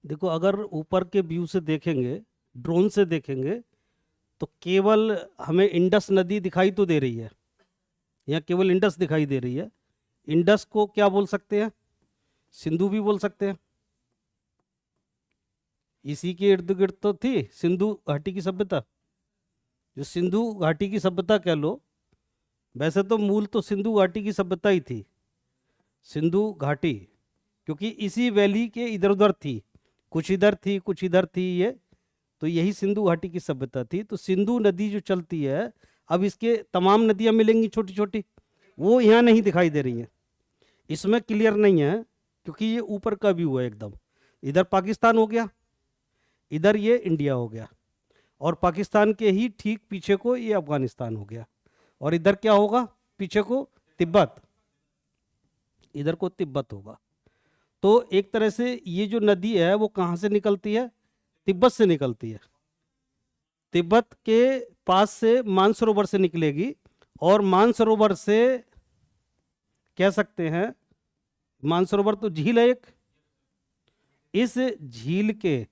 देखो, अगर ऊपर के व्यू से देखेंगे, ड्रोन से देखेंगे, तो केवल हमें इंडस नदी दिखाई तो दे रही है। यहाँ केवल इंडस दिखाई दे रही है। इंडस को क्या बोल सकते हैं? सिंधु भी बोल सकते हैं। इसी के इर्द गिर्द तो थी सिंधु घाटी की सभ्यता। जो सिंधु घाटी की सभ्यता कह लो, वैसे तो मूल तो सिंधु घाटी की सभ्यता ही थी। सिंधु घाटी, क्योंकि इसी वैली के इधर उधर थी, कुछ इधर थी कुछ इधर थी ये, तो यही सिंधु घाटी की सभ्यता थी। तो सिंधु नदी जो चलती है, अब इसके तमाम नदियां मिलेंगी छोटी छोटी, वो यहाँ नहीं दिखाई दे रही हैं। इसमें क्लियर नहीं है, क्योंकि ये ऊपर का व्यू है एकदम। इधर पाकिस्तान हो गया, इधर ये इंडिया हो गया, और पाकिस्तान के ही ठीक पीछे को ये अफगानिस्तान हो गया, और इधर क्या होगा पीछे को? तिब्बत। इधर को तिब्बत होगा। तो एक तरह से ये जो नदी है वो कहाँ से निकलती है? तिब्बत से निकलती है। तिब्बत के पास से मानसरोवर से निकलेगी, और मानसरोवर से कह सकते हैं, मानसरोवर तो झील है एक, इस झील के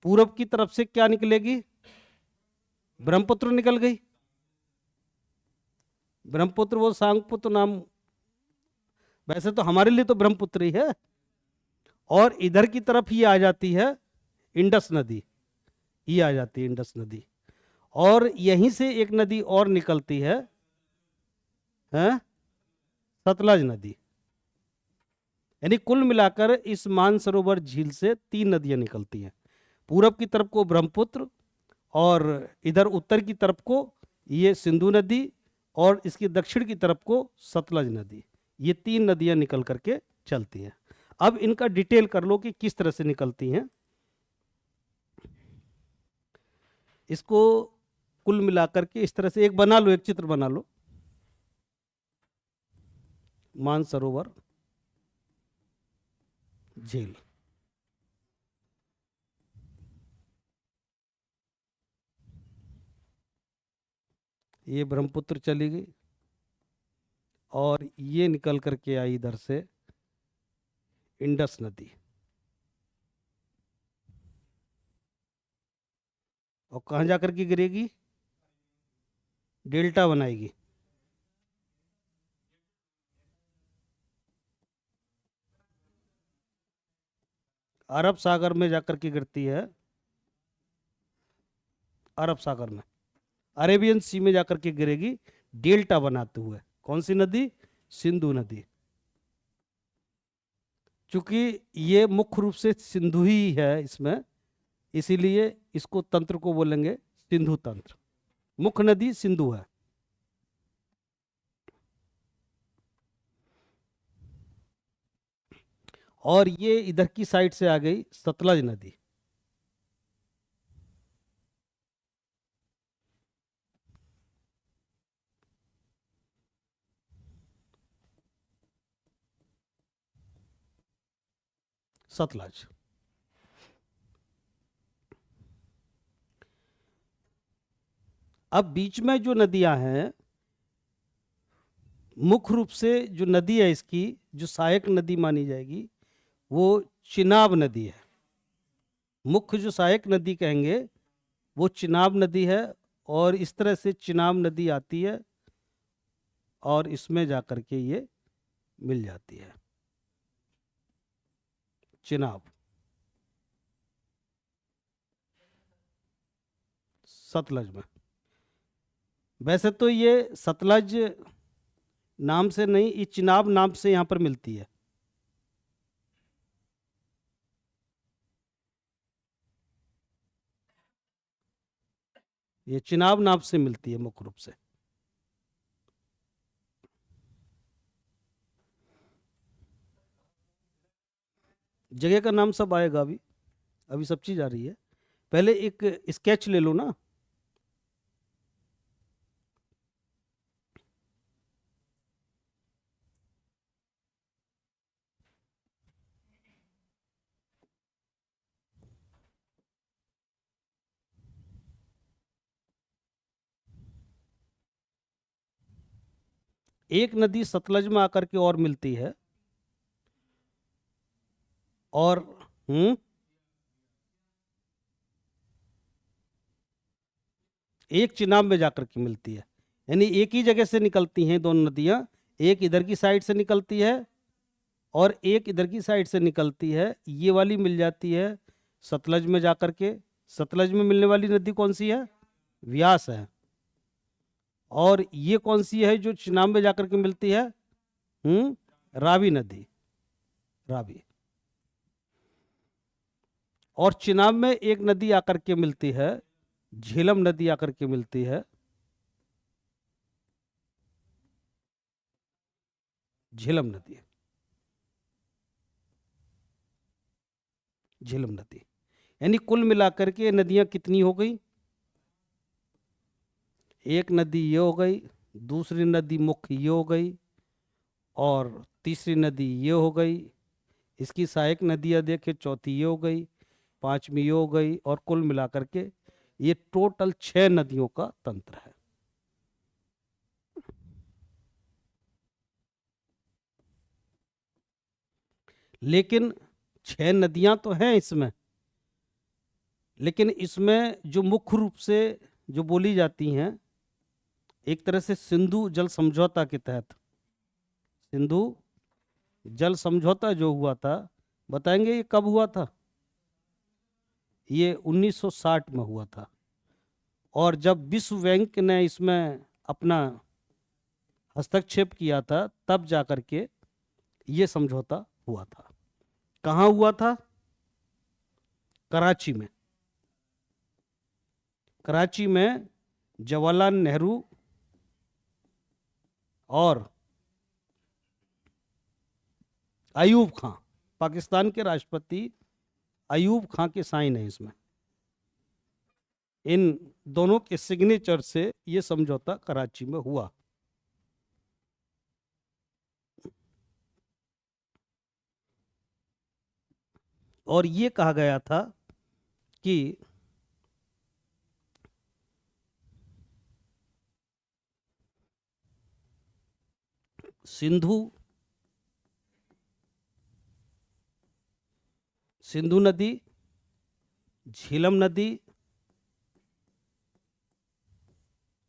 पूरब की तरफ से क्या निकलेगी? ब्रह्मपुत्र निकल गई। ब्रह्मपुत्र वो सांगपुत्र नाम, वैसे तो हमारे लिए तो ब्रह्मपुत्र ही है। और इधर की तरफ ये आ जाती है इंडस नदी, ये आ जाती है इंडस नदी। और यहीं से एक नदी और निकलती है सतलज नदी। यानी कुल मिलाकर इस मानसरोवर झील से 3 नदियां निकलती हैं। पूरब की तरफ को ब्रह्मपुत्र, और इधर उत्तर की तरफ को ये सिंधु नदी, और इसकी दक्षिण की तरफ को सतलज नदी। ये 3 नदियां निकल करके चलती हैं। अब इनका डिटेल कर लो कि किस तरह से निकलती हैं। इसको कुल मिलाकर के इस तरह से एक बना लो, एक चित्र बना लो। मानसरोवर झील, ये ब्रह्मपुत्र चली गई, और ये निकल करके आई इधर से इंडस नदी, और कहाँ जाकर के गिरेगी? डेल्टा बनाएगी। अरब सागर में जाकर के गिरती है। अरब सागर में, अरेबियन सी में जाकर के गिरेगी, डेल्टा बनाते हुए। कौन सी नदी? सिंधु नदी। चूंकि ये मुख्य रूप से सिंधु ही है इसमें, इसीलिए इसको तंत्र को बोलेंगे सिंधु तंत्र। मुख्य नदी सिंधु है। और ये इधर की साइड से आ गई सतलज नदी। सतलज। अब बीच में जो नदियां हैं, मुख्य रूप से जो नदी है इसकी, जो सहायक नदी मानी जाएगी, वो चिनाब नदी है। मुख्य जो सहायक नदी कहेंगे वो चिनाब नदी है। और इस तरह से चिनाब नदी आती है, और इसमें जाकर के ये मिल जाती है चिनाब। सतलज में, वैसे तो ये सतलज नाम से नहीं, ये चिनाब नाम से यहाँ पर मिलती है। ये चिनाब नाम से मिलती है मुख्य रूप से। जगह का नाम सब आएगा अभी, अभी सब चीज आ रही है। पहले एक स्केच ले लो ना। एक नदी सतलज में आकर के और मिलती है। और एक चिनाब में जाकर के मिलती है, यानी एक ही जगह से निकलती हैं दोनों नदियाँ, एक इधर की साइड से निकलती है और एक इधर की साइड से निकलती है। ये वाली मिल जाती है सतलज में जाकर के। सतलज में मिलने वाली नदी कौन सी है? व्यास है। और ये कौन सी है जो चिनाब में जाकर के मिलती है? रावी नदी, रावी। और चिनाब में एक नदी आकर के मिलती है, झेलम नदी आकर के मिलती है, झेलम नदी, झेलम नदी। यानी कुल मिलाकर के नदियां कितनी हो गई? एक नदी ये हो गई, दूसरी नदी मुख्य ये हो गई, और तीसरी नदी ये हो गई। इसकी सहायक नदियां देखे, चौथी ये हो गई, पांचवी ये हो गई, और कुल मिलाकर के ये टोटल 6 नदियों का तंत्र है। लेकिन 6 नदियां तो हैं इसमें, लेकिन इसमें जो मुख्य रूप से जो बोली जाती हैं, एक तरह से सिंधु जल समझौता के तहत, सिंधु जल समझौता जो हुआ था, बताएंगे ये कब हुआ था? ये 1960 में हुआ था। और जब विश्व बैंक ने इसमें अपना हस्तक्षेप किया था, तब जाकर के ये समझौता हुआ था। कहाँ हुआ था? कराची में। कराची में जवाहरलाल नेहरू और अयूब खां, पाकिस्तान के राष्ट्रपति अयूब खां के साइन है इसमें। इन दोनों के सिग्नेचर से ये समझौता कराची में हुआ। और ये कहा गया था कि सिंधु नदी, झेलम नदी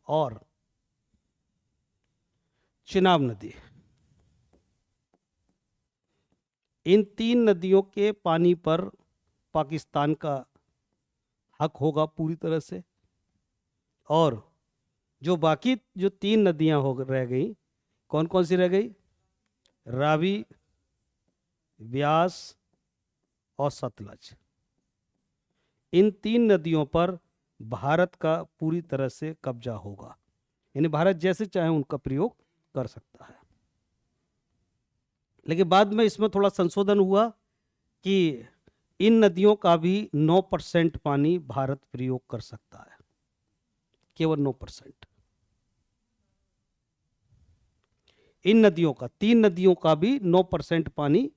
और चिनाब नदी, इन 3 नदियों के पानी पर पाकिस्तान का हक होगा पूरी तरह से। और जो बाकी जो 3 नदियां हो रह गई, कौन कौन सी रह गई? रावी, व्यास और सतलज। इन 3 नदियों पर भारत का पूरी तरह से कब्जा होगा, यानी भारत जैसे चाहे उनका प्रयोग कर सकता है। लेकिन बाद में इसमें थोड़ा संशोधन हुआ कि इन नदियों का भी 9% पानी भारत प्रयोग कर सकता है, केवल 9%। इन नदियों का, 3 नदियों का भी 9% पानी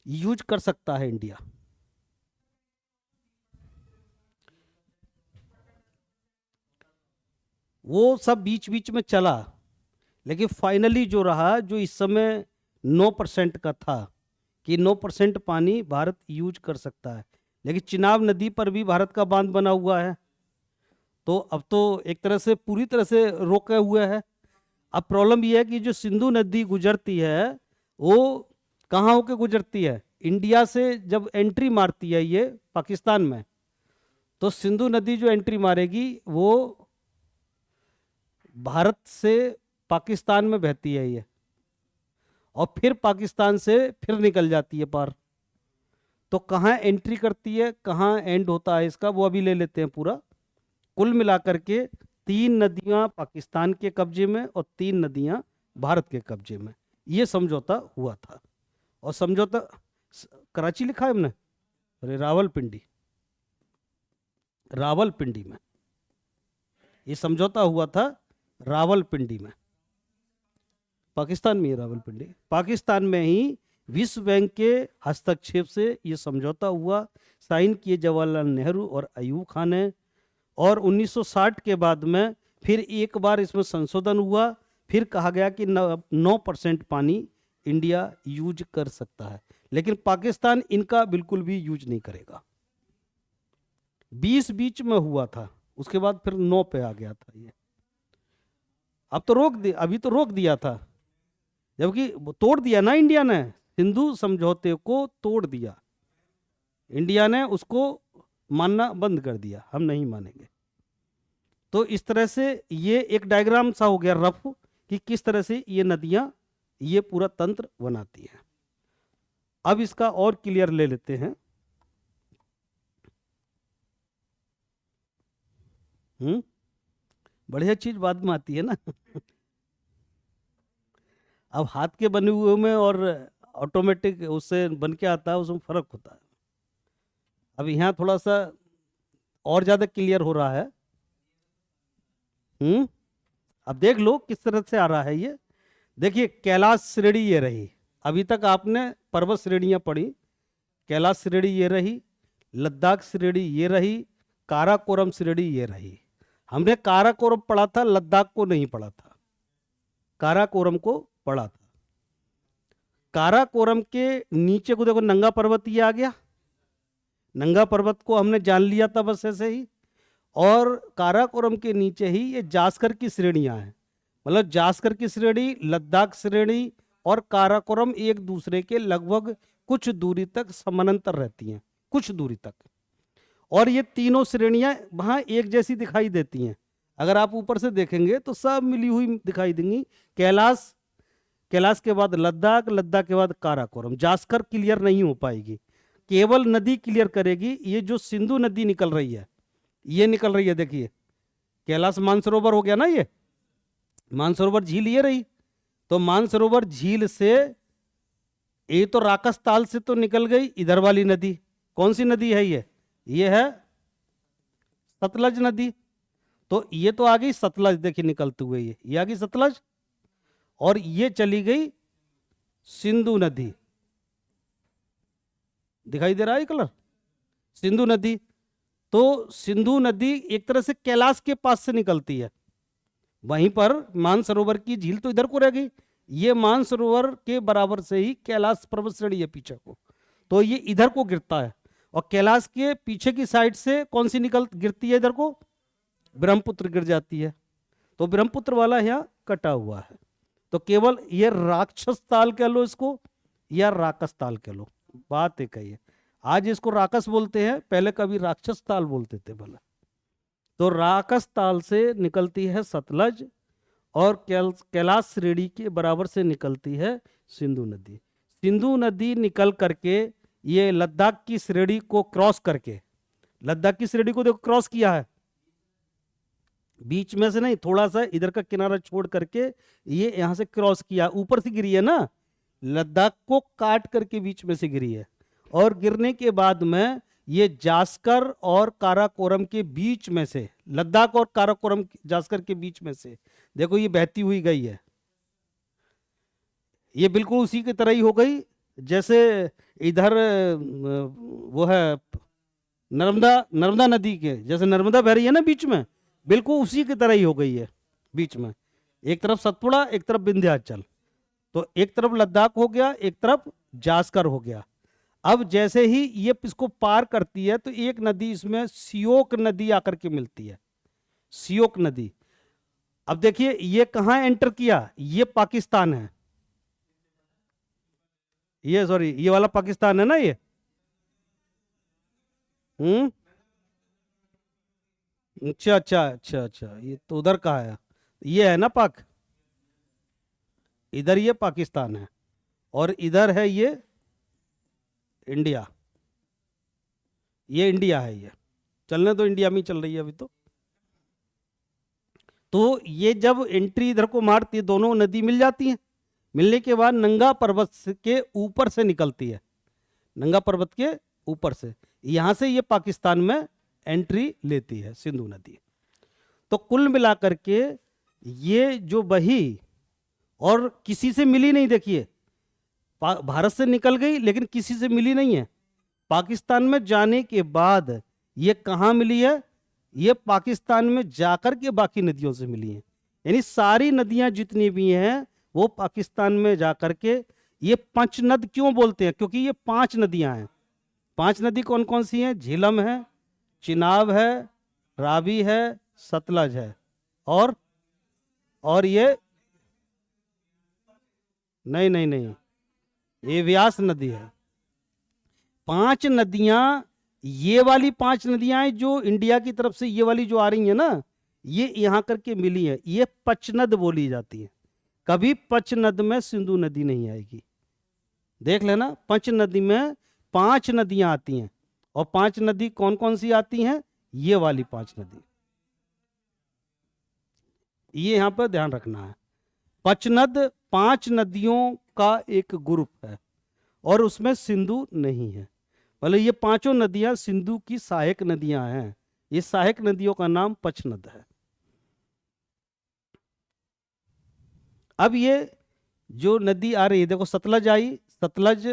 यूज कर सकता है इंडिया। वो सब बीच बीच में चला, लेकिन फाइनली जो रहा, जो इस समय 9% का था, कि 9% पानी भारत यूज कर सकता है। लेकिन चिनाब नदी पर भी भारत का बांध बना हुआ है, तो अब तो एक तरह से पूरी तरह से रोके हुए है। अब प्रॉब्लम यह है कि जो सिंधु नदी गुजरती है, वो कहाँ होके गुजरती है? इंडिया से जब एंट्री मारती है ये पाकिस्तान में, तो सिंधु नदी जो एंट्री मारेगी वो भारत से पाकिस्तान में बहती है ये, और फिर पाकिस्तान से फिर निकल जाती है पार। तो कहाँ एंट्री करती है, कहाँ एंड होता है इसका, वो अभी ले लेते हैं पूरा। कुल मिलाकर के 3 नदियां पाकिस्तान के कब्जे में और 3 नदियां भारत के कब्जे में, ये समझौता हुआ था। और समझौता कराची लिखा है हमने, अरे रावलपिंडी, रावलपिंडी में ये समझौता हुआ था, रावलपिंडी में, पाकिस्तान में। रावलपिंडी पाकिस्तान में ही विश्व बैंक के हस्तक्षेप से ये समझौता हुआ, साइन किए जवाहरलाल नेहरू और अयूब खान ने। और 1960 के बाद में फिर एक बार इसमें संशोधन हुआ, फिर कहा गया कि 9% पानी इंडिया यूज कर सकता है, लेकिन पाकिस्तान इनका बिल्कुल भी यूज नहीं करेगा। बीच में हुआ था उसके बाद फिर 9 पे आ गया था ये। अब तो रोक दिया, अभी तो रोक दिया था, जबकि तोड़ दिया ना इंडिया ने, सिंधु समझौते को तोड़ दिया इंडिया ने, उसको मानना बंद कर दिया, हम नहीं मानेंगे। तो इस तरह से ये एक डायग्राम सा हो गया रफ कि किस तरह से ये नदियां ये पूरा तंत्र बनाती हैं। अब इसका और क्लियर ले लेते हैं। बढ़िया चीज बाद में आती है ना। अब हाथ के बने हुए में और ऑटोमेटिक उससे बन के आता है, उसमें फर्क होता है। अब यहाँ थोड़ा सा और ज्यादा क्लियर हो रहा है। अब देख लो किस तरह से आ रहा है ये। देखिए कैलाश श्रेणी ये रही, अभी तक आपने पर्वत श्रेणियां पढ़ी। कैलाश श्रेणी ये रही, लद्दाख श्रेणी ये रही, काराकोरम श्रेणी ये रही। हमने काराकोरम पढ़ा था, लद्दाख को नहीं पढ़ा था, काराकोरम को पढ़ा था। काराकोरम के नीचे को देखो नंगा पर्वत ये आ गया, नंगा पर्वत को हमने जान लिया था बस ऐसे ही। और काराकोरम के नीचे ही ये जास्कर की श्रेणियां हैं, मतलब जास्कर की श्रेणी, लद्दाख श्रेणी और काराकोरम एक दूसरे के लगभग कुछ दूरी तक समानांतर रहती हैं, कुछ दूरी तक। और ये तीनों श्रेणियां वहां एक जैसी दिखाई देती हैं, अगर आप ऊपर से देखेंगे तो सब मिली हुई दिखाई देंगी। कैलाश, कैलाश के बाद लद्दाख, लद्दाख के बाद काराकोरम। जास्कर क्लियर नहीं हो पाएगी, केवल नदी क्लियर करेगी। ये जो सिंधु नदी निकल रही है, ये निकल रही है, देखिए कैलाश मानसरोवर हो गया ना, ये मानसरोवर झील ये रही। तो मानसरोवर झील से ये तो राकस ताल से तो निकल गई इधर वाली नदी, कौन सी नदी है ये है सतलज नदी। तो ये तो आ गई सतलज, देखिए निकलते हुए ये आ गई सतलज, और ये चली गई सिंधु नदी, दिखाई दे रहा है कलर, सिंधु नदी। तो सिंधु नदी एक तरह से कैलाश के पास से निकलती है, वहीं पर मानसरोवर की झील तो इधर को रह गई। ये मानसरोवर के बराबर से ही कैलाश पर्वत श्रेणी है पीछे को, तो ये इधर को गिरता है। और कैलाश के पीछे की साइड से कौन सी गिरती है इधर को, ब्रह्मपुत्र गिर जाती है। तो ब्रह्मपुत्र वाला यहाँ कटा हुआ है। तो केवल ये राक्षस ताल कह लो इसको या राकस ताल कह लो, बात एक ही है। आज इसको राकस बोलते हैं, पहले कभी राक्षस ताल बोलते थे भला। तो राकस ताल से निकलती है सतलज और कैलाश श्रेणी के बराबर से निकलती है सिंधु नदी। सिंधु नदी निकल करके ये लद्दाख की श्रेणी को क्रॉस करके, लद्दाख की श्रेणी को देखो क्रॉस किया है, बीच में से नहीं, थोड़ा सा इधर का किनारा छोड़ करके ये यहां से क्रॉस किया, ऊपर से गिरी है ना, लद्दाख को काट करके बीच में से गिरी है। और गिरने के बाद में ये जास्कर और काराकोरम के बीच में से, लद्दाख और काराकोरम जास्कर के बीच में से देखो ये बहती हुई गई है। ये बिल्कुल उसी की तरह ही हो गई जैसे इधर वो है नर्मदा नदी के, जैसे नर्मदा बह रही है ना बीच में, बिल्कुल उसी की तरह ही हो गई है बीच में। एक तरफ सतपुड़ा, एक तरफ विंध्याचल, तो एक तरफ लद्दाख हो गया, एक तरफ जास्कर हो गया। अब जैसे ही ये इसको पार करती है तो एक नदी इसमें सियोक नदी आकर के मिलती है, सियोक नदी। अब देखिए ये कहां एंटर किया, ये पाकिस्तान है, ये सॉरी ये वाला पाकिस्तान है ना ये। अच्छा अच्छा अच्छा अच्छा, ये तो उधर का है, ये है ना पाक, इधर ये पाकिस्तान है और इधर है ये इंडिया, ये इंडिया है। ये चलने तो इंडिया में ही चल रही है अभी तो ये जब एंट्री इधर को मारती है, दोनों नदी मिल जाती हैं, मिलने के बाद नंगा पर्वत के ऊपर से निकलती है, नंगा पर्वत के ऊपर से, यहां से ये पाकिस्तान में एंट्री लेती है सिंधु नदी। तो कुल मिलाकर के ये जो बही और किसी से मिली नहीं, देखिए भारत से निकल गई लेकिन किसी से मिली नहीं है। पाकिस्तान में जाने के बाद ये कहाँ मिली है, ये पाकिस्तान में जाकर के बाकी नदियों से मिली है। यानी सारी नदियां जितनी भी हैं वो पाकिस्तान में जाकर के, ये पंचनद क्यों बोलते हैं, क्योंकि ये 5 नदियां हैं। 5 नदी कौन कौन सी हैं, झीलम है, चिनाब है, रावी है, सतलज है, और ये नहीं नहीं नहीं, ये व्यास नदी है। 5 नदियां, ये वाली 5 नदियां हैं जो इंडिया की तरफ से ये वाली जो आ रही है ना, ये यहां करके मिली है, ये पचनद बोली जाती है। कभी पचनद में सिंधु नदी नहीं आएगी। देख लेना, पंच नदी में 5 नदियां आती हैं, और 5 नदी कौन कौन सी आती हैं? ये वाली 5 नदी, ये यहां पर ध्यान रखना है। पचनद 5 नदियों का एक ग्रुप है, और उसमें सिंधु नहीं है। मतलब ये 5 नदियां सिंधु की सहायक नदियां हैं। ये सहायक नदियों का नाम पचनद है। अब ये जो नदी आ रही है, देखो सतलज आई, सतलज,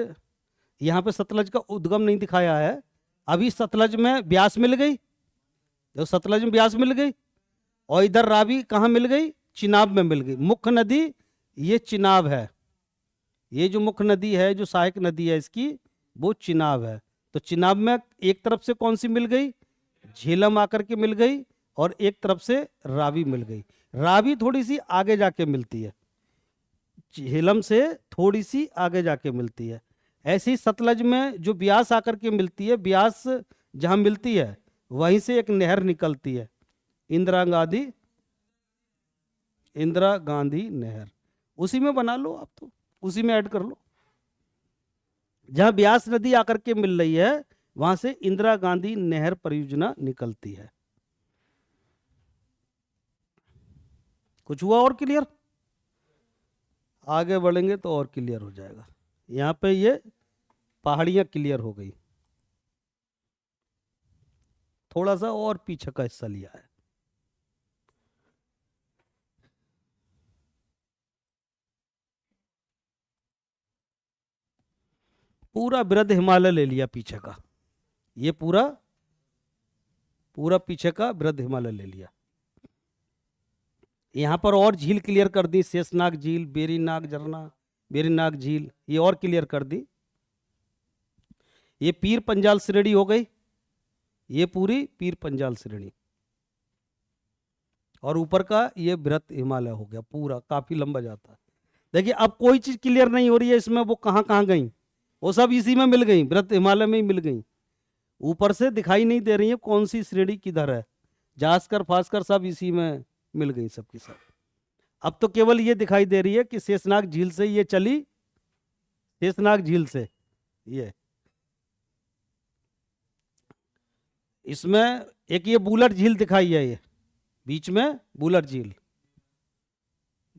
यहां पे सतलज का उद्गम नहीं दिखाया है। अभी सतलज में ब्यास मिल गई, देखो सतलज में ब्यास मिल गई, और इधर रावी कहाँ मिल गई? चिनाब में मिल गई। मुख्य नदी ये चिनाब है, ये जो मुख्य नदी है, जो सहायक नदी है इसकी, वो चिनाब है। तो चिनाब में एक तरफ से कौन सी मिल गई? झेलम आकर के मिल गई, और एक तरफ से रावी मिल गई। रावी थोड़ी सी आगे जाके मिलती है, झेलम से थोड़ी सी आगे जाके मिलती है। ऐसे ही सतलज में जो ब्यास आकर के मिलती है, ब्यास जहां मिलती है वहीं से एक नहर निकलती है, इंदिरा गांधी नहर। उसी में बना लो आप, तो उसी में ऐड कर लो। जहां ब्यास नदी आकर के मिल रही है वहां से इंदिरा गांधी नहर परियोजना निकलती है। कुछ हुआ और क्लियर? आगे बढ़ेंगे तो और क्लियर हो जाएगा। यहां पे ये पहाड़ियां क्लियर हो गई। थोड़ा सा और पीछे का हिस्सा लिया है। पूरा वृद्ध हिमालय ले लिया पीछे का, ये पूरा पूरा पीछे का वृद्ध हिमालय ले लिया। यहां पर और झील क्लियर कर दी, शेषनाग झील, बेरीनाग झरना, बेरीनाग झील, ये और क्लियर कर दी। ये पीर पंजाल श्रेणी हो गई, ये पूरी पीर पंजाल श्रेणी, और ऊपर का ये वृहत हिमालय हो गया पूरा, काफी लंबा जाता है। देखिए अब कोई चीज क्लियर नहीं हो रही है इसमें, वो कहां कहां गई, वो सब इसी में मिल गई, वृहत हिमालय में ही मिल गई। ऊपर से दिखाई नहीं दे रही है कौन सी श्रेणी किधर है, जास्कर फास्कर सब इसी में मिल गई सबकी सब। अब तो केवल ये दिखाई दे रही है कि शेषनाग झील से ये चली, शेषनाग झील से ये, इसमें एक ये बुलर झील दिखाई है, ये बीच में बुलर झील,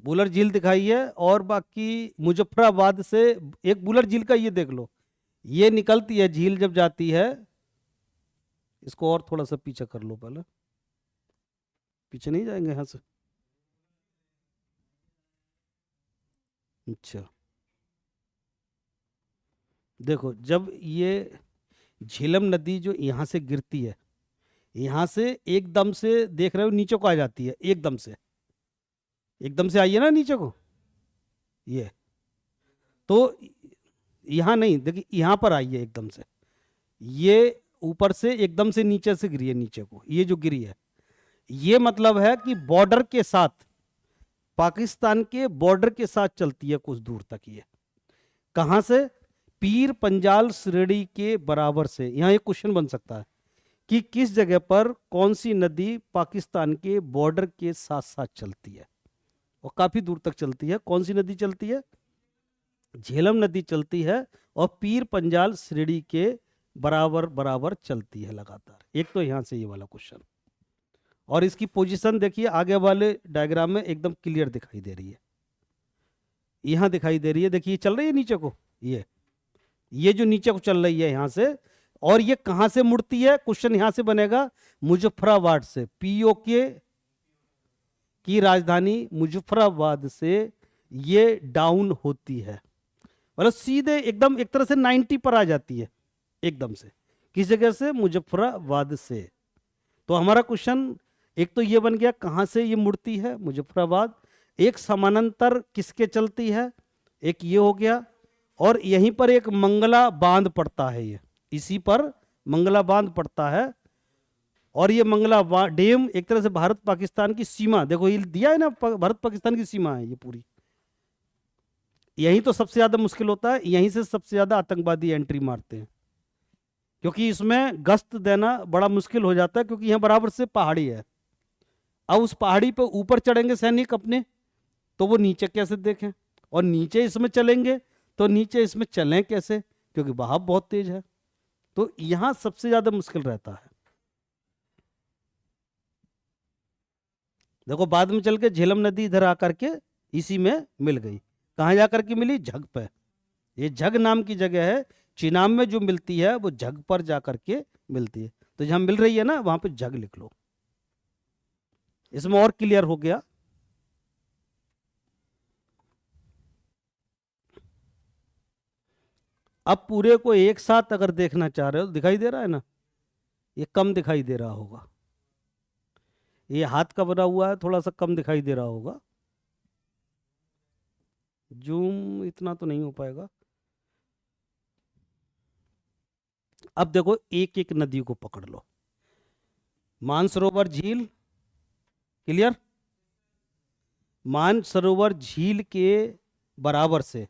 बुलर झील दिखाई है। और बाकी मुजफ्फराबाद से एक बुलर झील का ये देख लो, ये निकलती है झील जब जाती है। इसको और थोड़ा सा पीछे कर लो, पहले पीछे नहीं जाएंगे यहां से। अच्छा देखो, जब ये झेलम नदी जो यहाँ से गिरती है, यहाँ से एकदम से देख रहे हो नीचे को आ जाती है, एकदम से आई है ना नीचे को, ये तो यहाँ नहीं, देखिए यहाँ पर आई है एकदम से, ये ऊपर से एकदम से नीचे से गिरी है नीचे को, ये जो गिरी है, ये मतलब है कि बॉर्डर के साथ, पाकिस्तान के बॉर्डर के साथ चलती है कुछ दूर तक। ये कहां से? पीर पंजाल श्रेणी के बराबर से। यहां एक क्वेश्चन बन सकता है कि किस जगह पर कौन सी नदी पाकिस्तान के बॉर्डर के साथ साथ चलती है, और काफी दूर तक चलती है। कौन सी नदी चलती है? झेलम नदी चलती है, और पीर पंजाल श्रेणी के बराबर बराबर चलती है लगातार। एक तो यहां से ये वाला क्वेश्चन, और इसकी पोजीशन देखिए आगे वाले डायग्राम में एकदम क्लियर दिखाई दे रही है, यहां दिखाई दे रही है। देखिए चल रही है नीचे को, ये जो नीचे को चल रही है यहां से, और ये कहां से मुड़ती है? क्वेश्चन यहां से बनेगा मुजफ्फराबाद से, पीओके की राजधानी मुजफ्फराबाद से ये डाउन होती है, मतलब सीधे एकदम एक तरह से 90 पर आ जाती है एकदम से। किस जगह से? मुजफ्फराबाद से। तो हमारा क्वेश्चन एक तो ये बन गया, कहां से ये मुड़ती है? मुजफ्फराबाद। एक समानांतर किसके चलती है? एक ये हो गया, और यहीं पर एक मंगला बांध पड़ता है, ये इसी पर मंगला बांध पड़ता है, और ये मंगला डैम एक तरह से भारत पाकिस्तान की सीमा, देखो ये दिया है ना, भारत पाकिस्तान की सीमा है ये पूरी। यहीं तो सबसे ज्यादा मुश्किल होता है, यहीं से सबसे ज्यादा आतंकवादी एंट्री मारते हैं, क्योंकि इसमें गश्त देना बड़ा मुश्किल हो जाता है, क्योंकि यहाँ बराबर से पहाड़ी है। अब उस पहाड़ी पे ऊपर चढ़ेंगे सैनिक अपने, तो वो नीचे कैसे देखें, और नीचे इसमें चलेंगे तो नीचे इसमें चलें कैसे, क्योंकि बहाव बहुत तेज है। तो यहां सबसे ज्यादा मुश्किल रहता है। देखो बाद में चल के झेलम नदी इधर आकर के इसी में मिल गई। कहाँ जाकर के मिली? झग पे। ये झग नाम की जगह है, चिनाब में जो मिलती है वो झग पर जाकर के मिलती है। तो जहां मिल रही है ना वहां पे झग लिख लो, इसमें और क्लियर हो गया। अब पूरे को एक साथ अगर देखना चाह रहे हो, दिखाई दे रहा है ना, ये कम दिखाई दे रहा होगा, ये हाथ का बना हुआ है, थोड़ा सा कम दिखाई दे रहा होगा, जूम इतना तो नहीं हो पाएगा। अब देखो एक एक नदी को पकड़ लो, मानसरोवर झील, क्लियर? मानसरोवर झील के बराबर से,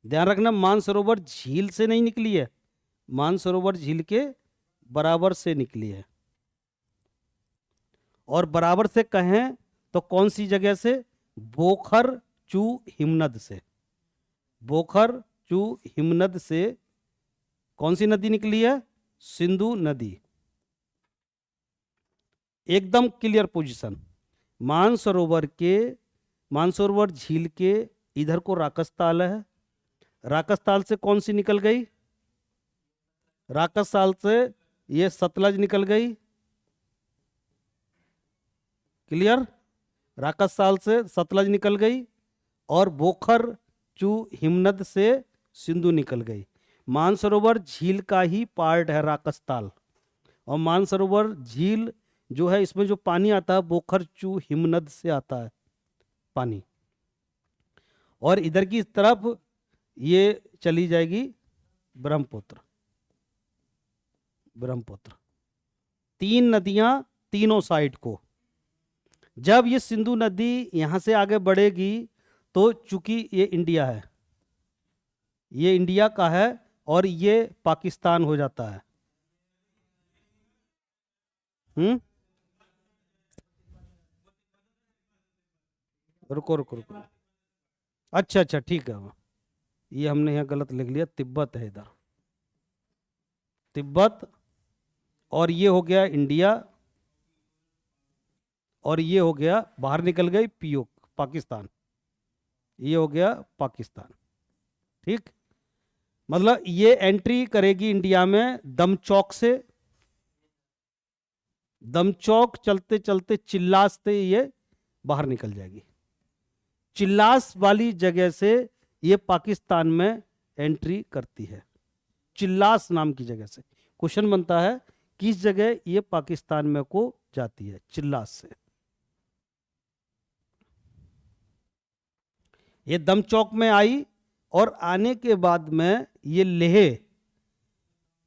ध्यान रखना मानसरोवर झील से नहीं निकली है, मानसरोवर झील के बराबर से निकली है। और बराबर से कहें तो कौन सी जगह से? बोखर चू हिमनद से। बोखर चू हिमनद से कौन सी नदी निकली है? सिंधु नदी। एकदम क्लियर पोजीशन। मानसरोवर झील के इधर को राकसताल है, राकसताल से कौन सी निकल गई? राकसताल से ये सतलज निकल गई, क्लियर? राकसताल से सतलज निकल गई, और बोखर चू हिमनद से सिंधु निकल गई। मानसरोवर झील का ही पार्ट है राकसताल, और मानसरोवर झील जो है इसमें जो पानी आता है बोखर चू हिमनद से आता है पानी, और इधर की तरफ ये चली जाएगी ब्रह्मपुत्र। ब्रह्मपुत्र, तीन नदियां तीनों साइड को। जब ये सिंधु नदी यहां से आगे बढ़ेगी तो चूंकि ये इंडिया है, ये इंडिया का है, और ये पाकिस्तान हो जाता है। रुको रुको रुको, अच्छा अच्छा ठीक है, ये हमने यहाँ गलत लिख लिया, तिब्बत है इधर, तिब्बत, और ये हो गया इंडिया, और ये हो गया बाहर निकल गई पीओक पाकिस्तान, ये हो गया पाकिस्तान, ठीक? मतलब ये एंट्री करेगी इंडिया में दमचौक से, दमचौक चलते चलते चिल्लास से ये बाहर निकल जाएगी, चिल्लास वाली जगह से ये पाकिस्तान में एंट्री करती है, चिल्लास नाम की जगह से। क्वेश्चन बनता है किस जगह ये पाकिस्तान में को जाती है? चिल्लास से। ये दमचौक में आई, और आने के बाद में ये लेह,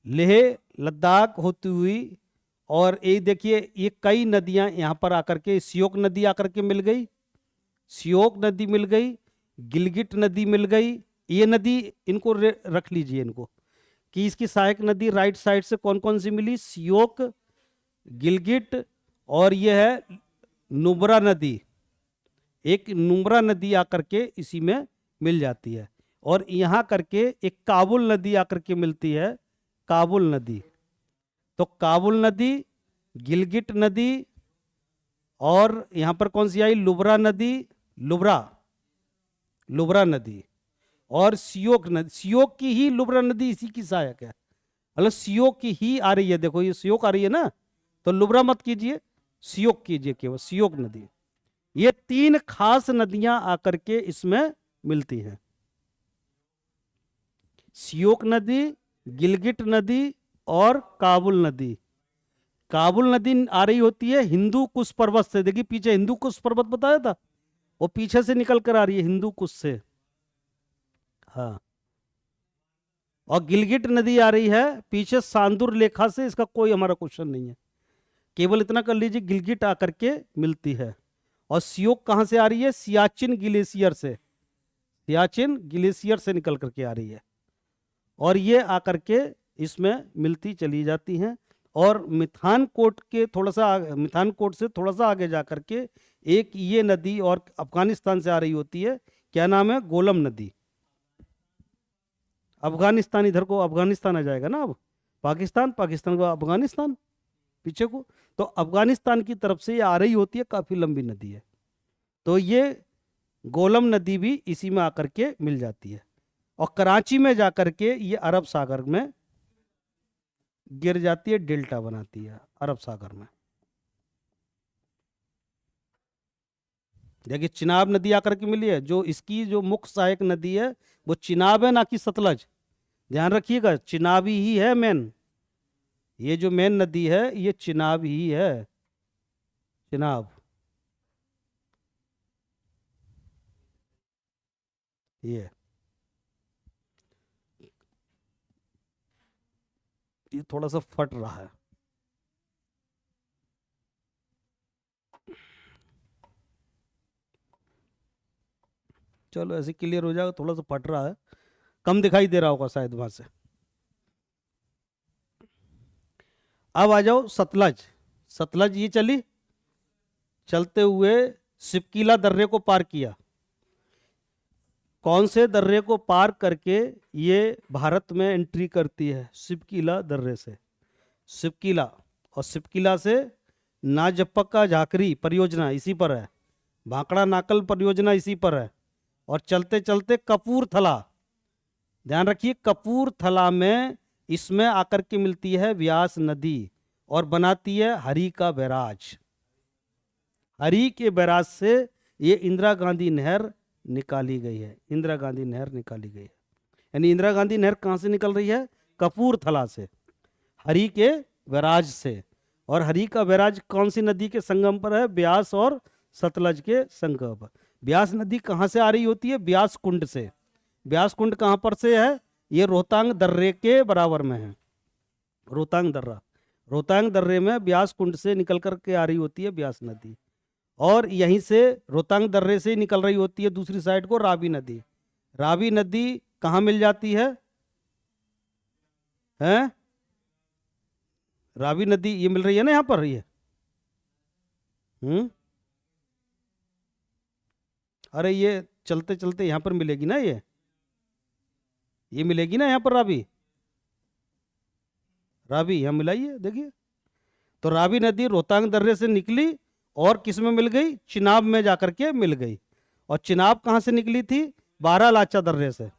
लेह लद्दाख होती हुई, और ये देखिए ये कई नदियां यहां पर आकर के, सियोक नदी आकर के मिल गई, सियोक नदी मिल गई, गिलगिट नदी मिल गई। ये नदी इनको रख लीजिए इनको, कि इसकी सहायक नदी राइट साइड से कौन कौन सी मिली? सियोक, गिलगिट, और ये है नुब्रा नदी, एक नुब्रा नदी आकर के इसी में मिल जाती है, और यहां करके एक काबुल नदी आकर के मिलती है, काबुल नदी। तो काबुल नदी, गिलगिट नदी, और यहां पर कौन सी आई? लुब्रा नदी, लुब्रा, लुब्रा नदी, और सियोक नदी। सियोक की ही लुब्रा नदी इसी की सहायक है, मतलब सियोक की ही आ रही है, देखो ये सियोक आ रही है ना, तो लुब्रा मत कीजिए, सियोक कीजिए, केवल सियोक नदी। ये तीन खास नदियां आकर के इसमें मिलती हैं, सियोक नदी, गिलगिट नदी, और काबुल नदी। काबुल नदी आ रही होती है हिंदू कुश पर्वत से, देखिए पीछे हिंदू कुश पर्वत बताया था, वो पीछे से निकल कर आ रही है हिंदू कुश से, हाँ। और गिलगिट नदी आ रही है पीछे सांदुर लेखा से, इसका कोई हमारा क्वेश्चन नहीं है, केवल इतना कर लीजिए, गिलगिट आकर के मिलती है। और सियोक कहाँ से आ रही है? सियाचिन ग्लेशियर से, सियाचिन ग्लेशियर से निकल करके आ रही है, और ये आकर के इसमें मिलती चली जाती हैं। और मिथानकोट के थोड़ा सा मिथानकोट से थोड़ा सा आगे जा करके एक ये नदी और अफगानिस्तान से आ रही होती है, क्या नाम है? गोलम नदी। अफगानिस्तान, इधर को अफगानिस्तान आ जाएगा ना, अब पाकिस्तान, पाकिस्तान को अफगानिस्तान पीछे को, तो अफगानिस्तान की तरफ से ये आ रही होती है, काफी लंबी नदी है। तो ये गोलम नदी भी इसी में आकर के मिल जाती है, और कराची में जाकर के ये अरब सागर में गिर जाती है, डेल्टा बनाती है अरब सागर में। देखिए चिनाब नदी आकर के मिली है, जो इसकी जो मुख्य सहायक नदी है वो चिनाब है, ना कि सतलज। ध्यान रखिएगा, चिनाबी ही है मेन, ये जो मेन नदी है ये चिनाब ही है, चिनाब ये थोड़ा सा फट रहा है। चलो ऐसे क्लियर हो जाएगा, थोड़ा सा फट रहा है, कम दिखाई दे रहा होगा शायद वहां से। अब आ जाओ सतलज। सतलज ये चली, चलते हुए सिपकीला दर्रे को पार किया। कौन से दर्रे को पार करके ये भारत में एंट्री करती है? सिपकीला दर्रे से, सिपकीला। और सिपकीला से नाजप्पका झाकरी परियोजना इसी पर है, भांकड़ा नाकल परियोजना इसी पर है, और चलते चलते कपूरथला, ध्यान रखिए कपूरथला में इसमें आकर के मिलती है व्यास नदी और बनाती है हरी का बैराज। हरी के बैराज से ये इंदिरा गांधी नहर निकाली गई है, इंदिरा गांधी नहर निकाली गई है। यानी इंदिरा गांधी नहर कहाँ से निकल रही है? कपूरथला से, हरी के बैराज से। और हरी का बैराज कौन सी नदी के संगम पर है? ब्यास और सतलज के संगम पर। ब्यास नदी कहाँ से आ रही होती है? ब्यास कुंड से। ब्यास कुंड कहाँ पर से है? ये रोहतांग दर्रे के बराबर में है, रोहतांग दर्रा, रोहतांग दर्रे में ब्यास कुंड से निकल करके आ रही होती है ब्यास नदी। और यहीं से रोहतांग दर्रे से निकल रही होती है दूसरी साइड को रावी नदी। रावी नदी कहाँ मिल जाती है? हैं? रावी नदी ये मिल रही है ना यहाँ पर, ये अरे ये चलते चलते यहाँ पर मिलेगी ना, ये मिलेगी ना यहाँ पर रावी, रावी यहाँ मिलाइए देखिए। तो रावी नदी रोहतांग दर्रे से निकली और किस में मिल गई? चिनाब में जाकर के मिल गई। और चिनाब कहाँ से निकली थी? बारालाचा दर्रे से,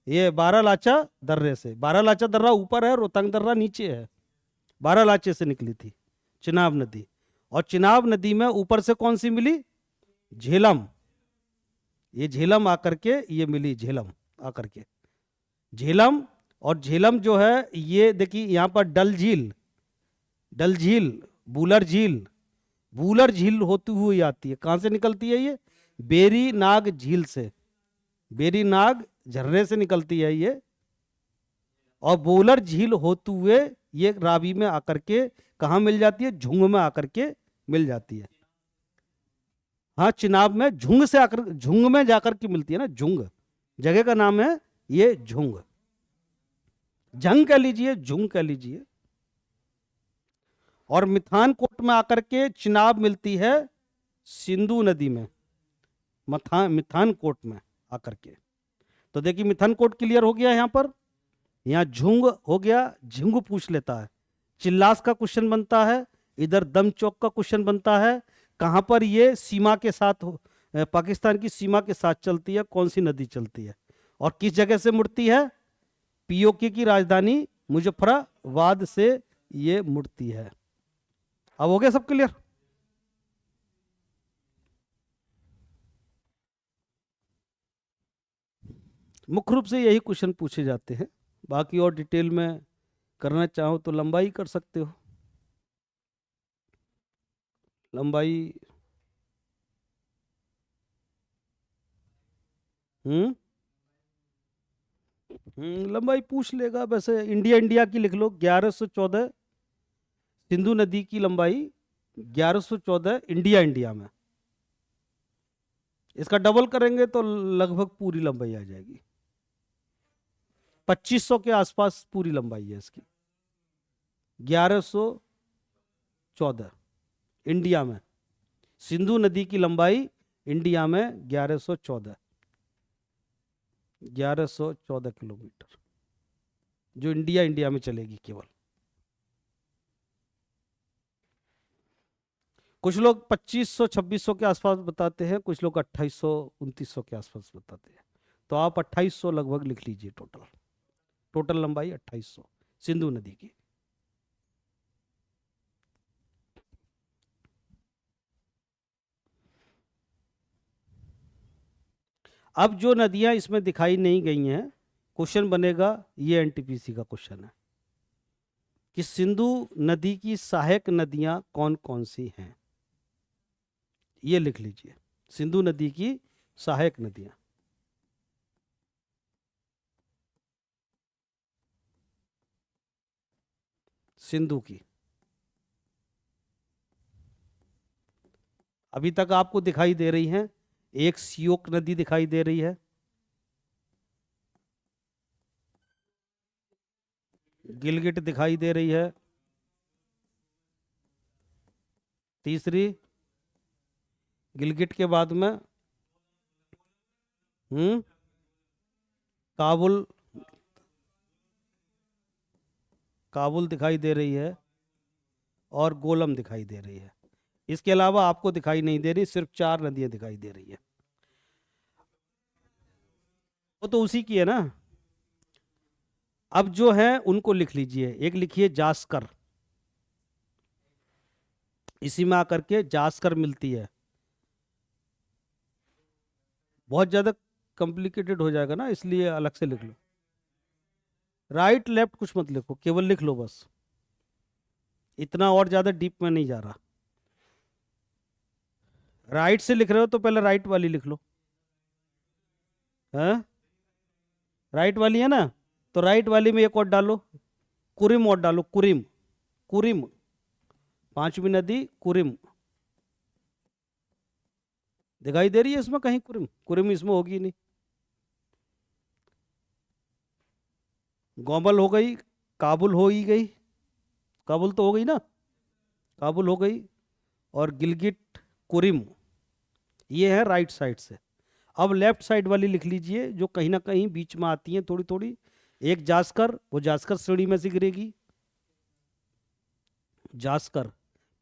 ये बारालाचा दर्रे से। बारालाचा दर्रा ऊपर है, रोहतांग दर्रा नीचे है, बारालाचे से निकली थी चिनाब नदी। और चिनाब नदी में ऊपर से कौन सी मिली? झेलम, ये झेलम आकर के ये मिली, झेलम आकर के, झेलम। और झेलम जो है ये देखिए यहाँ पर डल झील, डल झील, बूलर झील, बूलर झील होती हुई आती है। कहाँ से निकलती है ये? बेरी नाग झील से, बेरी नाग झरने से निकलती है ये। और बूलर झील होते हुए ये रावी में आकर के कहाँ मिल जाती है? झुंग में आकर के मिल जाती है। हाँ चिनाब में झुंग से आकर, झुंग में जाकर के मिलती है ना, झुंग जगह का नाम है ये, झुंग, झंग कह लीजिए, झुंग कह लीजिए। और मिथानकोट में आकर के चिनाब मिलती है सिंधु नदी में, मिथानकोट में आकर के। तो देखिए मिथानकोट क्लियर हो गया यहाँ पर। यहाँ झुंग हो गया, झुंग पूछ लेता है। चिल्लास का क्वेश्चन बनता है, इधर दम चौक का क्वेश्चन बनता है। कहाँ पर ये सीमा के साथ पाकिस्तान की सीमा के साथ चलती है, कौन सी नदी चलती है, और किस जगह से मुड़ती है? पीओके की राजधानी मुजफ्फराबाद से ये मुड़ती है। अब हो गया सब क्लियर? मुख्य रूप से यही क्वेश्चन पूछे जाते हैं, बाकी और डिटेल में करना चाहो तो लंबाई कर सकते हो, लंबाई। हम्म लंबाई पूछ लेगा। वैसे इंडिया, इंडिया की लिख लो, 1114 सिंधु नदी की लंबाई 1114 इंडिया में। इसका डबल करेंगे तो लगभग पूरी लंबाई आ जाएगी, 2500 के आसपास पूरी लंबाई है इसकी। 1114 इंडिया में, सिंधु नदी की लंबाई इंडिया में 1114 किलोमीटर, जो इंडिया में चलेगी केवल। कुछ लोग 2500-2600 के आसपास बताते हैं, कुछ लोग 2800-2900 के आसपास बताते हैं। तो आप 2800 लगभग लिख लीजिए। टोटल लंबाई 2800 सिंधु नदी की। अब जो नदियां इसमें दिखाई नहीं गई हैं, क्वेश्चन बनेगा, ये एनटीपीसी का क्वेश्चन है कि सिंधु नदी की सहायक नदियां कौन कौन सी हैं। ये लिख लीजिए, सिंधु नदी की सहायक नदियां। सिंधु की अभी तक आपको दिखाई दे रही हैं। एक सियोक नदी दिखाई दे रही है, गिलगिट दिखाई दे रही है, तीसरी गिलगिट के बाद में काबुल काबुल दिखाई दे रही है, और गोलम दिखाई दे रही है। इसके अलावा आपको दिखाई नहीं दे रही, सिर्फ 4 नदियां दिखाई दे रही है। वो तो उसी की है ना। अब जो है उनको लिख लीजिए। एक लिखिए जास्कर, इसी में आकर के जास्कर मिलती है। बहुत ज्यादा कॉम्प्लिकेटेड हो जाएगा ना, इसलिए अलग से लिख लो। राइट लेफ्ट कुछ मत लिखो, केवल लिख लो बस। इतना और ज्यादा डीप में नहीं जा रहा। राइट से लिख रहे हो तो पहले राइट वाली लिख लो। हाँ, राइट वाली है ना, तो राइट वाली में एक और डालो, कुरिम और डालो, कुरिम। कुरिम, 5वीं नदी कुरिम दिखाई दे रही है इसमें कहीं? कुरिम, कुरिम इसमें होगी नहीं। गोमल हो गई, काबुल हो ही गई, काबुल तो हो गई ना, काबुल हो गई, और गिलगिट, कुरिम, ये है राइट साइड से। अब लेफ्ट साइड वाली लिख लीजिए, जो कहीं ना कहीं बीच में आती है थोड़ी थोड़ी। एक जास्कर, वो जास्कर श्रेणी में से गिरेगी। जास्कर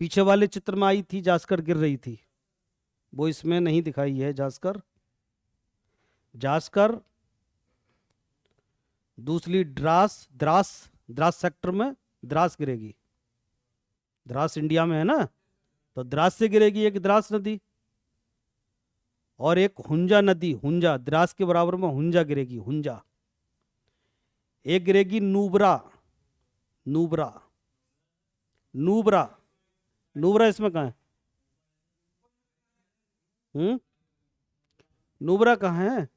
पीछे वाले चित्र में आई थी, जास्कर गिर रही थी, वो इसमें नहीं दिखाई है जास्कर। जास्कर, दूसरी द्रास, द्रास, द्रास सेक्टर में द्रास गिरेगी। द्रास इंडिया में है ना, तो द्रास से गिरेगी एक द्रास नदी, और एक हुंजा नदी, हुंजा, द्रास के बराबर में हुंजा गिरेगी, हुंजा। एक गिरेगी नूबरा, नूबरा, नूबरा, नूबरा इसमें कहाँ है? नूबरा कहाँ है?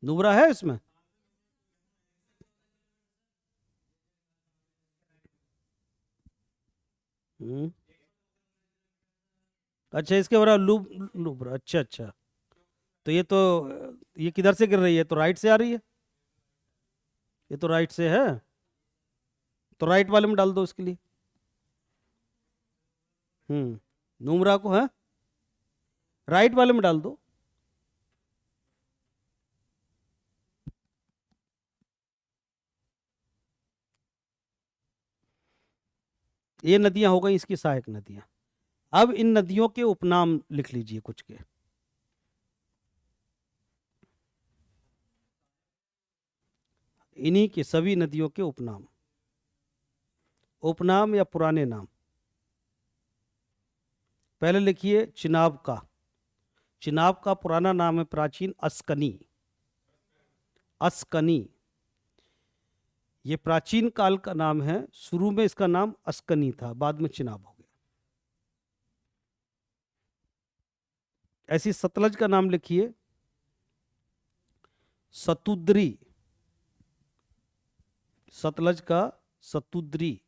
नूबरा है इसमें? हम्म, अच्छा, इसके बराबर नूबरा, अच्छा अच्छा। तो ये किधर से गिर रही है? तो राइट से आ रही है, ये तो राइट से है, तो राइट वाले में डाल दो इसके लिए। नूमरा को है, राइट वाले में डाल दो। ये नदियां हो गई इसकी सहायक नदियां। अब इन नदियों के उपनाम लिख लीजिए कुछ के। इन्हीं के सभी नदियों के उपनाम, उपनाम या पुराने नाम। पहले लिखिए चिनाब का। चिनाब का पुराना नाम है प्राचीन अस्कनी, अस्कनी, ये प्राचीन काल का नाम है। शुरू में इसका नाम अस्कनी था, बाद में चिनाब हो गया। ऐसी सतलज का नाम लिखिए सतुद्री, सतलज का सतुद्री।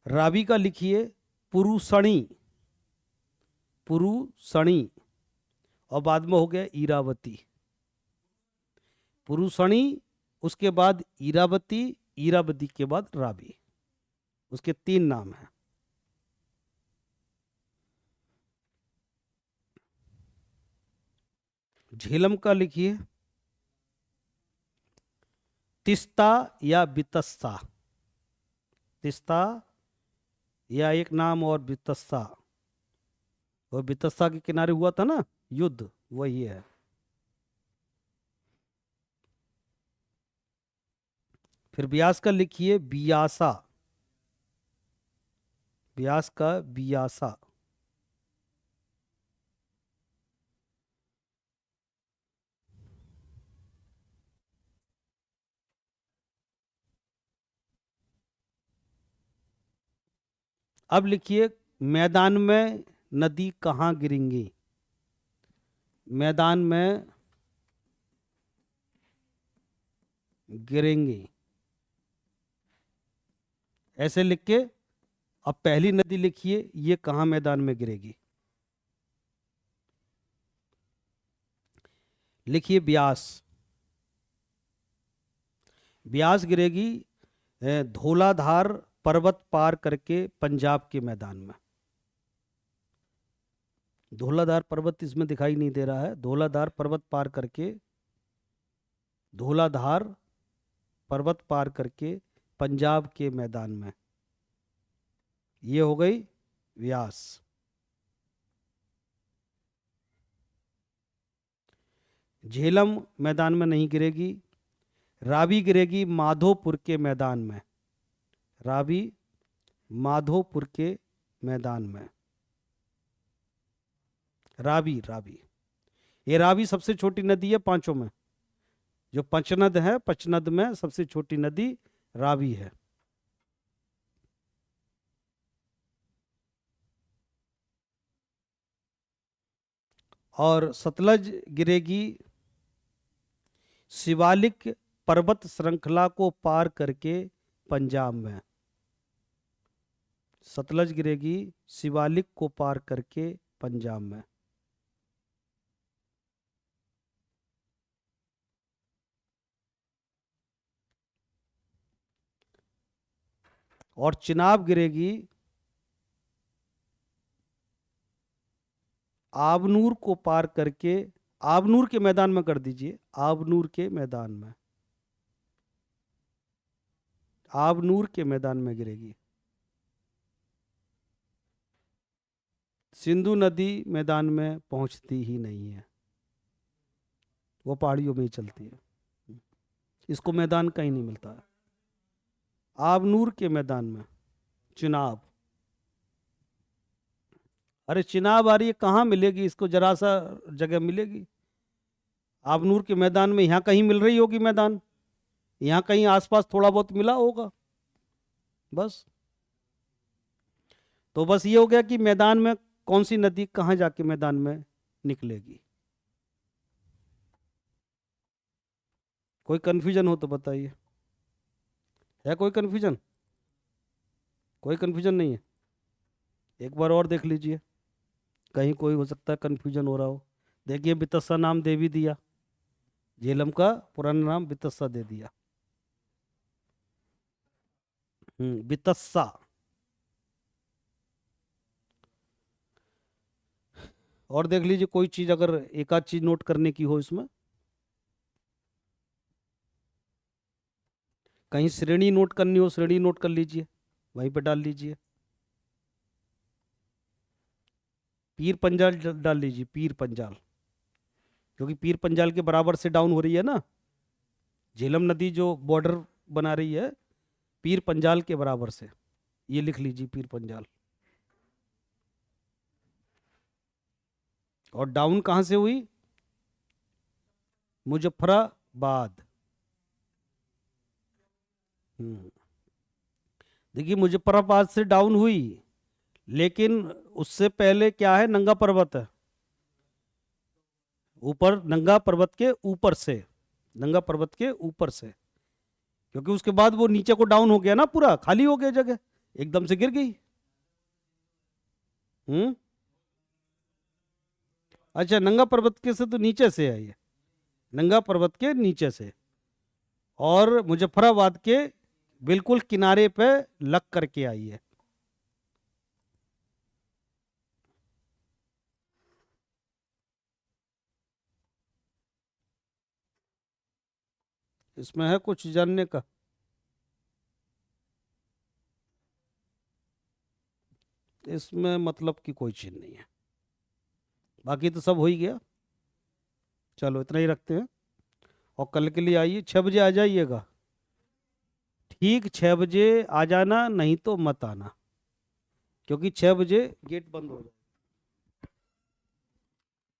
रावी का लिखिए पुरुषणी, पुरुषणी, और बाद में हो गया ईरावती। पुरुषणी, उसके बाद ईरावती, ईरावती के बाद रावी। उसके 3 नाम हैं। झेलम का लिखिए तिस्ता या बितस्ता। तिस्ता या एक नाम और बितस्ता, वो बितस्ता के किनारे हुआ था ना युद्ध, वही है। फिर ब्यास का लिखिए बियासा, ब्यास का बियासा। अब लिखिए मैदान में नदी कहाँ गिरेंगी। मैदान में गिरेंगी, ऐसे लिख के अब पहली नदी लिखिए, ये कहाँ मैदान में गिरेगी। लिखिए ब्यास, ब्यास गिरेगी धौलाधार पर्वत पार करके पंजाब के मैदान में। धौलाधार पर्वत इसमें दिखाई नहीं दे रहा है, धौलाधार पर्वत पार करके, धौलाधार पर्वत पार करके पंजाब के मैदान में। ये हो गई व्यास। झेलम मैदान में नहीं गिरेगी। रावी गिरेगी माधोपुर के मैदान में, रावी माधोपुर के मैदान में। रावी, रावी, ये रावी सबसे छोटी नदी है पांचों में। जो पंचनद है, पंचनद में सबसे छोटी नदी रावी है। और सतलज गिरेगी शिवालिक पर्वत श्रृंखला को पार करके पंजाब में। सतलज गिरेगी शिवालिक को पार करके पंजाब में। और चिनाब गिरेगी आबनूर को पार करके, आबनूर के मैदान में कर दीजिए, आबनूर के मैदान में, आबनूर के मैदान में गिरेगी। सिंधु नदी मैदान में पहुंचती ही नहीं है, वो पहाड़ियों में ही चलती है, इसको मैदान कहीं नहीं मिलता है। आबनूर के मैदान में चिनाब। अरे चिनाब आ रही है, कहाँ मिलेगी इसको, जरा सा जगह मिलेगी। आबनूर के मैदान में यहाँ कहीं मिल रही होगी मैदान, यहाँ कहीं आसपास थोड़ा बहुत मिला होगा बस। तो बस ये हो गया कि मैदान में कौन सी नदी कहाँ जाके मैदान में निकलेगी। कोई कंफ्यूजन हो तो बताइए, है कोई कंफ्यूजन? कोई कंफ्यूजन नहीं है? एक बार और देख लीजिए, कहीं कोई हो सकता है कंफ्यूजन हो रहा हो। देखिए बितस्सा नाम दे भी दिया, झेलम का पुराना नाम बितस्सा दे दिया। बितस्सा। और देख लीजिए कोई चीज, अगर एक आध चीज नोट करने की हो इसमें। कहीं श्रेणी नोट करनी हो, श्रेणी नोट कर लीजिए, वहीं पे डाल लीजिए। पीर पंजाल डाल लीजिए, पीर पंजाल, क्योंकि पीर पंजाल के बराबर से डाउन हो रही है ना झेलम नदी, जो बॉर्डर बना रही है पीर पंजाल के बराबर से। ये लिख लीजिए पीर पंजाल। और डाउन कहां से हुई? मुजफ्फराबाद। देखिए मुजफ्फराबाद से डाउन हुई, लेकिन उससे पहले क्या है, नंगा पर्वत है, ऊपर नंगा पर्वत के ऊपर से, नंगा पर्वत के ऊपर से, क्योंकि उसके बाद वो नीचे को डाउन हो गया ना, पूरा खाली हो गया जगह, एकदम से गिर गई। हम्म। अच्छा, नंगा पर्वत के से तो नीचे से है ये, नंगा पर्वत के नीचे से, और मुजफ्फराबाद के बिल्कुल किनारे पे लग करके आई है। इसमें है कुछ जानने का? इसमें मतलब की कोई चीज नहीं है, बाकी तो सब हो ही गया। चलो इतना ही रखते हैं, और कल के लिए आइए 6 बजे आ जाइएगा। ठीक 6 बजे आ जाना, नहीं तो मत आना, क्योंकि 6 बजे गेट बंद हो जाए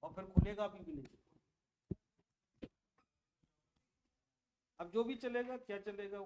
और फिर खुलेगा भी नहीं। अब जो भी चलेगा, क्या चलेगा।